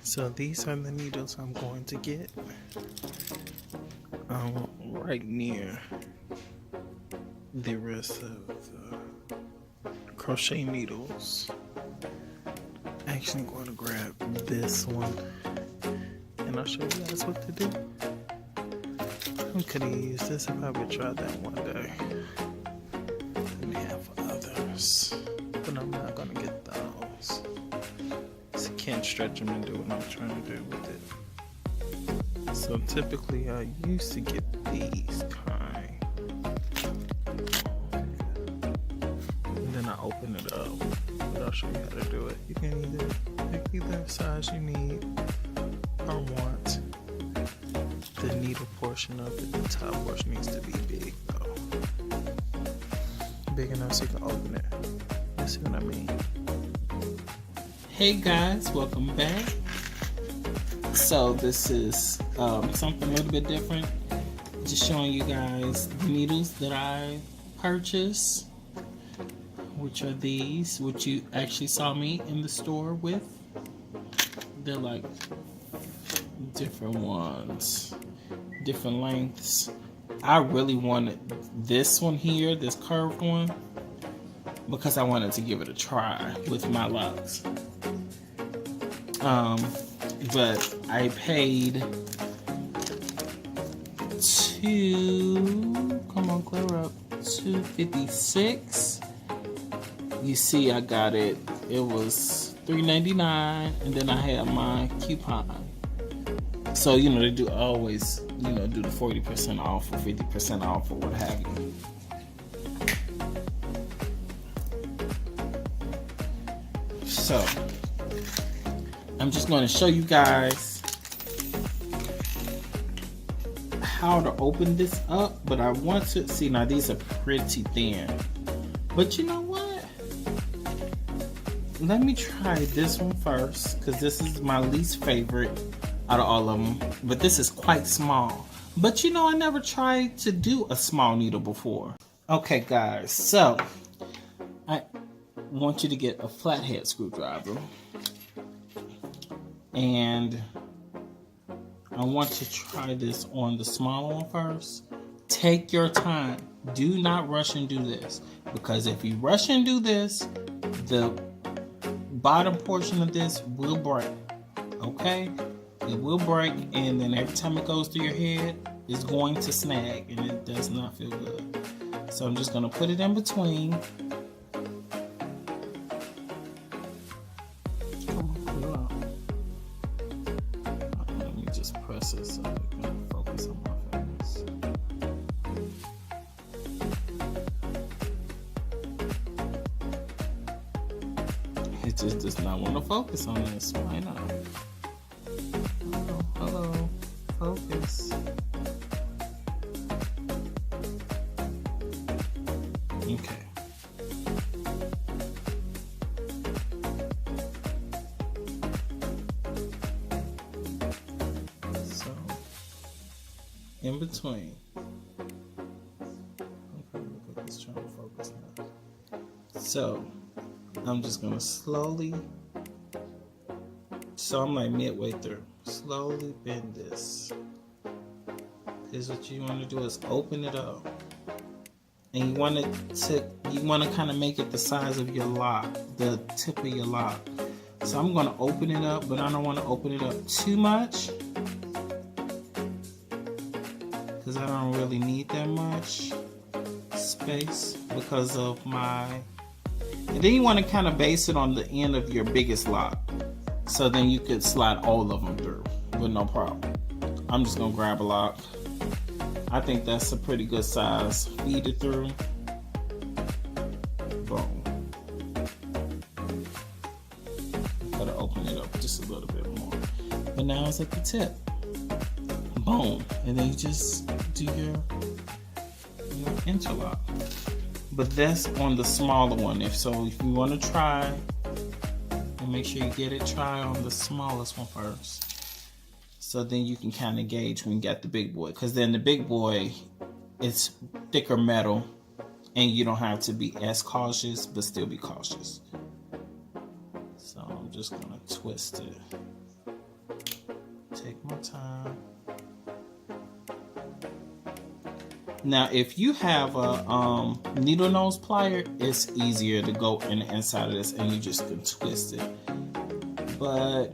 So these are the needles I'm going to get. Right near the rest of the crochet needles. I'm actually going to grab this one and I'll show you guys what to do. I could have used this if I would try that one day. I may have others, but I'm not going to get those. So I can't stretch them and do what I'm trying to do with it. So typically I used to get these kind. And then I open it up. But I'll show you how to do it. You can either pick either size you need or want. The needle portion of it, the top portion needs to be big though. Big enough so you can open it. You see what I mean? Hey guys, welcome back. So this is something a little bit different. Just showing you guys the needles that I purchased, which are these, which you actually saw me in the store with. They're like different ones, different lengths. I really wanted this one here, this curved one, because I wanted to give it a try with my locks. But I paid $256. You see, I got it. It was $3.99, and then I had my coupon. So you know they do always do the 40% off or 50% off or what have you. So I'm just going to show you guys how to open this up, but I want to see, now these are pretty thin, but you know what, let me try this one first, because this is my least favorite out of all of them, but this is quite small. But you know, I never tried to do a small needle before. Okay guys, so I want you to get a flathead screwdriver, and I want to try this on the smaller one first. Take your time. Do not rush and do this, because if you rush and do this, the bottom portion of this will break. Okay? It will break, and then every time it goes through your head, it's going to snag, and it does not feel good. So I'm just going to put it in between. Let me just press it so it can focus on my face. It just does not want to focus on this. Why not? Hello, focus. Okay. So, in between. Okay, look at this, trying to focus now. So, I'm just gonna slowly, so I'm like midway through. Slowly bend this. Because what you want to do is open it up, and you want to kind of make it the size of your lock, the tip of your lock. So I'm going to open it up, but I don't want to open it up too much, because I don't really need that much space because of my. And then you want to kind of base it on the end of your biggest lock. So then you could slide all of them through with no problem. I'm just gonna grab a lock. I think that's a pretty good size. Feed it through. Boom. Gotta open it up just a little bit more. But now it's at the tip. Boom. And then you just do your interlock. But that's on the smaller one. If you want to try, and make sure you get it, try on the smallest one first. So then you can kind of gauge when you got the big boy. Because then the big boy, it's thicker metal, and you don't have to be as cautious, but still be cautious. So I'm just going to twist it. take my time. Now, if you have a needle nose plier, it's easier to go in the inside of this and you just can twist it. But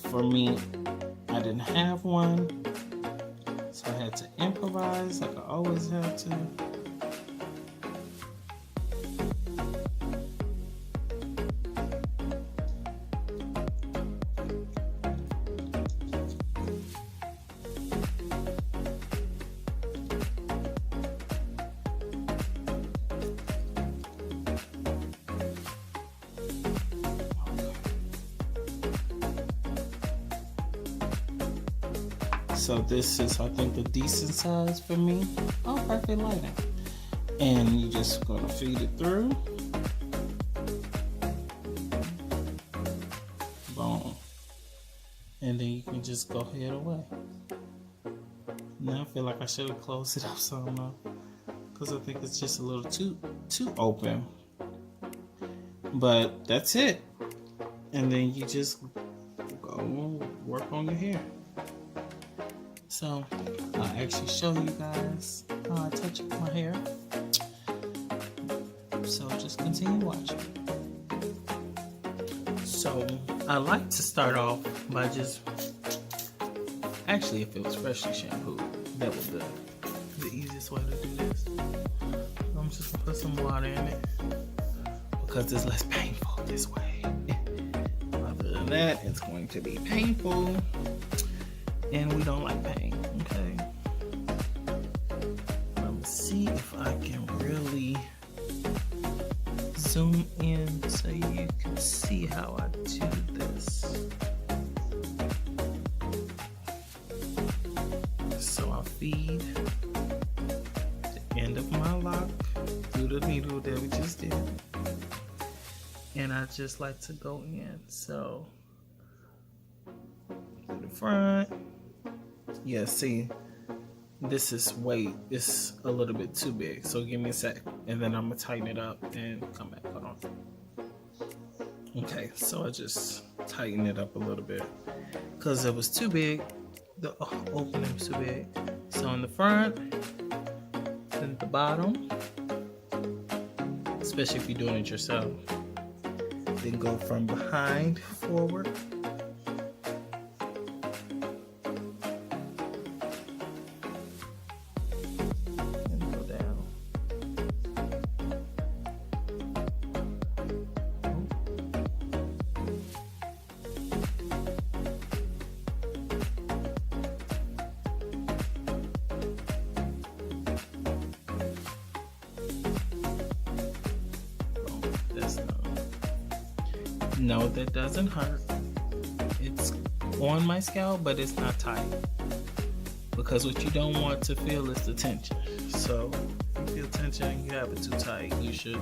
for me, I didn't have one, so I had to improvise like I always have to. So this is, I think, a decent size for me. Oh, perfect lighting. And you're just gonna feed it through. Boom. And then you can just go ahead away. Now I feel like I should have closed it up some, because I think it's just a little too open. But that's it. And then you just go work on your hair. So I'll actually show you guys how I touch up my hair. So just continue watching. So I like to start off by just, actually if it was freshly shampooed, that would be the easiest way to do this. I'm just gonna put some water in it because it's less painful this way. Other than that, it's going to be painful. And we don't like pain, okay? Let me see if I can really zoom in so you can see how I do this. So I feed the end of my lock through the needle that we just did. And I just like to go in, so to the front. Yeah, see, this is it's a little bit too big. So give me a sec, and then I'm gonna tighten it up and come back. Hold on. Okay, so I just tighten it up a little bit because it was too big. The opening was too big. So in the front, then at the bottom, especially if you're doing it yourself. Then go from behind forward. No, that doesn't hurt. It's on my scalp, but it's not tight. Because what you don't want to feel is the tension. So if you feel tension and you have it too tight, you should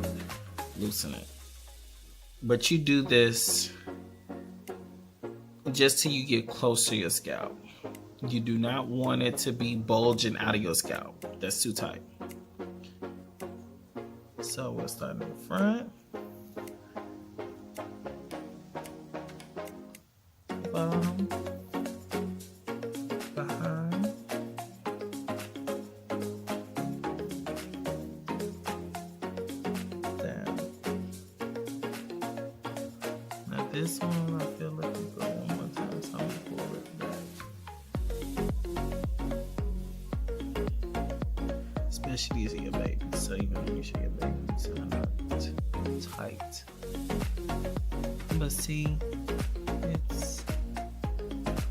loosen it. But you do this just till you get close to your scalp. You do not want it to be bulging out of your scalp. That's too tight. So we'll start in the front. Bottom, behind, down. Now this one, I feel like we go one more time, so I'm gonna pull it back. Especially these are your babies, so you gotta make sure your babies are not tight. But see, it's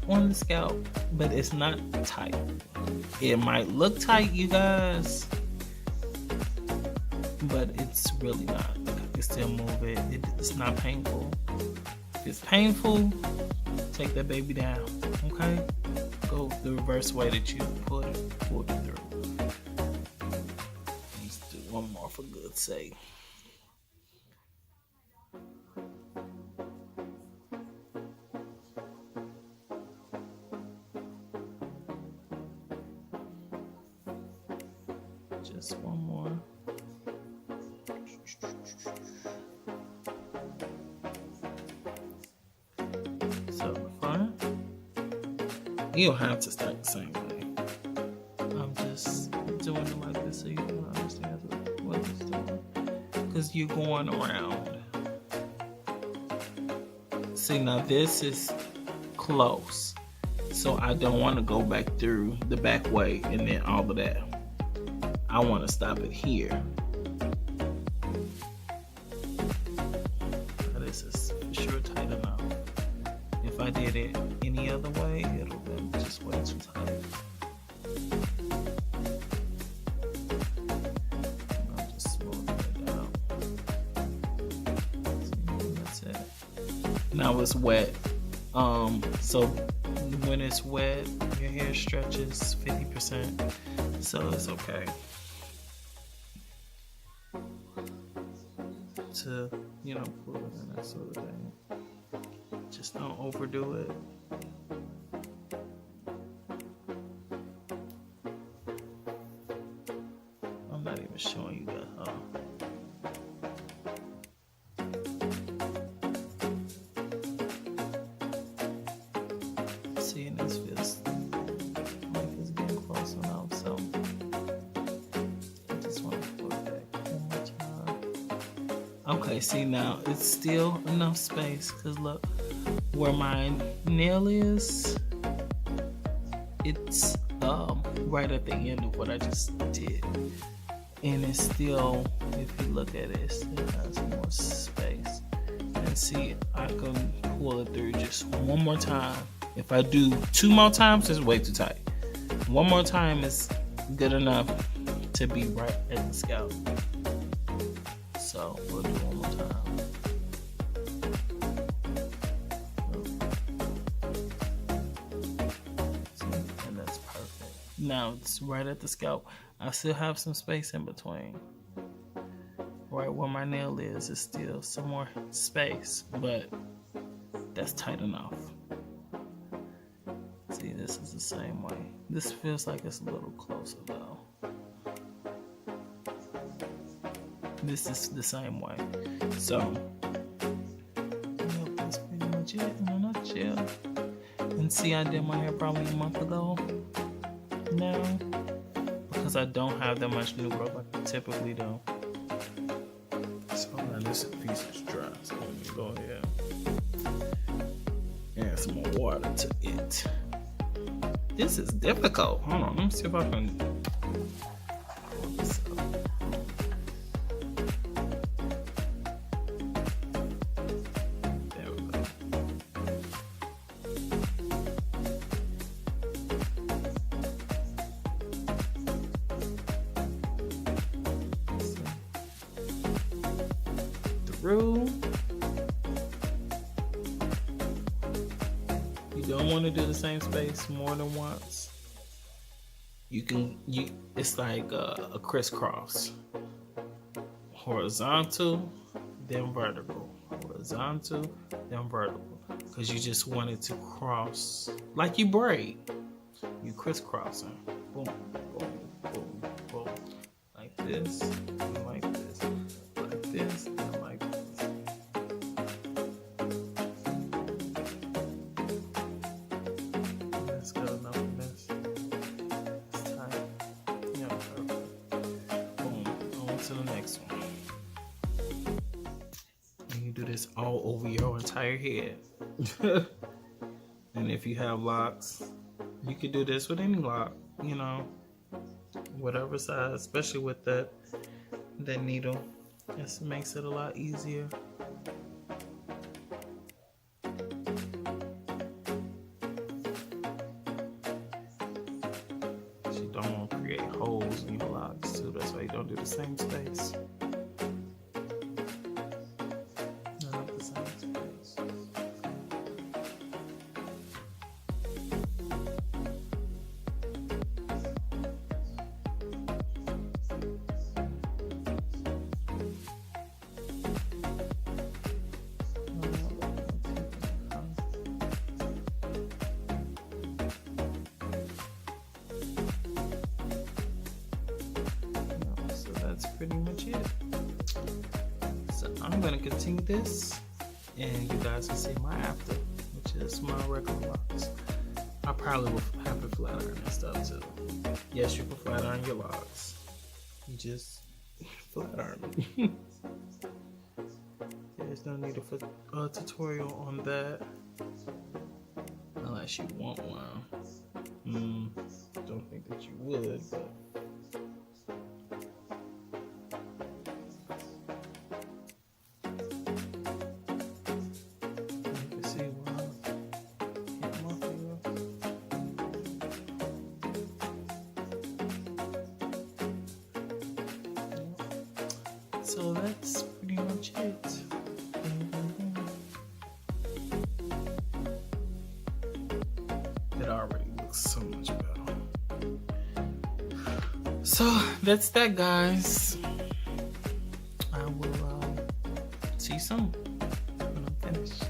on the scalp, but it's not tight. It might look tight, you guys, but it's really not. I can still move it. It's not painful. If it's painful, take that baby down, okay? Go the reverse way that you pulled it through. Let's do one more for good sake. Just one more. So the front, You don't have to start the same way. I'm just doing it like this so you can understand what it's doing. Because you're going around. See, now this is close. So I don't want to go back through the back way and then all of that. I want to stop it here. Now this is for sure tight enough. If I did it any other way, it'll be just way too tight. I'm just smoothing it down. See, that's it. Now it's wet. So when it's wet, your hair stretches 50%, so it's okay to, you know, pull it and that sort of thing. Just don't overdo it. I'm not even showing you that, huh? See, and this feels like it's getting close enough, so I just want to pull it back one more time. Okay, see, now it's still enough space, because look, where my nail is, it's right at the end of what I just did. And it's still, if you look at it, it still has more space. And see, I can pull it through just one more time. If I do 2 more times, it's way too tight. 1 more time is good enough to be right at the scalp. So we'll do 1 more time. See, and that's perfect. Now it's right at the scalp. I still have some space in between. Right where my nail is still some more space, but that's tight enough. See, this is the same way. This feels like it's a little closer though. This is the same way. So, yep, that's pretty much it in a nutshell. And see, I did my hair probably a month ago now, because I don't have that much new growth like I typically do. So now this piece is dry, so let me go ahead and add some more water to it. This is difficult. Hold on, let me see if I can pull this up. There we go. Through. Don't want to do the same space more than once. It's like a crisscross. Horizontal, then vertical. Horizontal, then vertical. Because you just want it to cross like you braid. You crisscrossing. Boom, boom, boom, boom. Like this, and like this. Like this, and like this. To the next one. And you do this all over your entire head. And if you have locks, you could do this with any lock, you know, whatever size, especially with that needle. This makes it a lot easier. You don't want to create holes in your locks too. That's why you don't do the same space. Not the same space. That's pretty much it. So I'm gonna continue this, and you guys can see my after, which is my regular locks. I probably will have to flat iron and stuff too. Yes, you can flat iron your locks. You just flat iron them. There's no need for a tutorial on that. Unless you want one. Don't think that you would, but. You can see why. Hit my finger. So that's pretty much it. It already looks so much better. So that's that, guys. I will see you soon when I'm finished.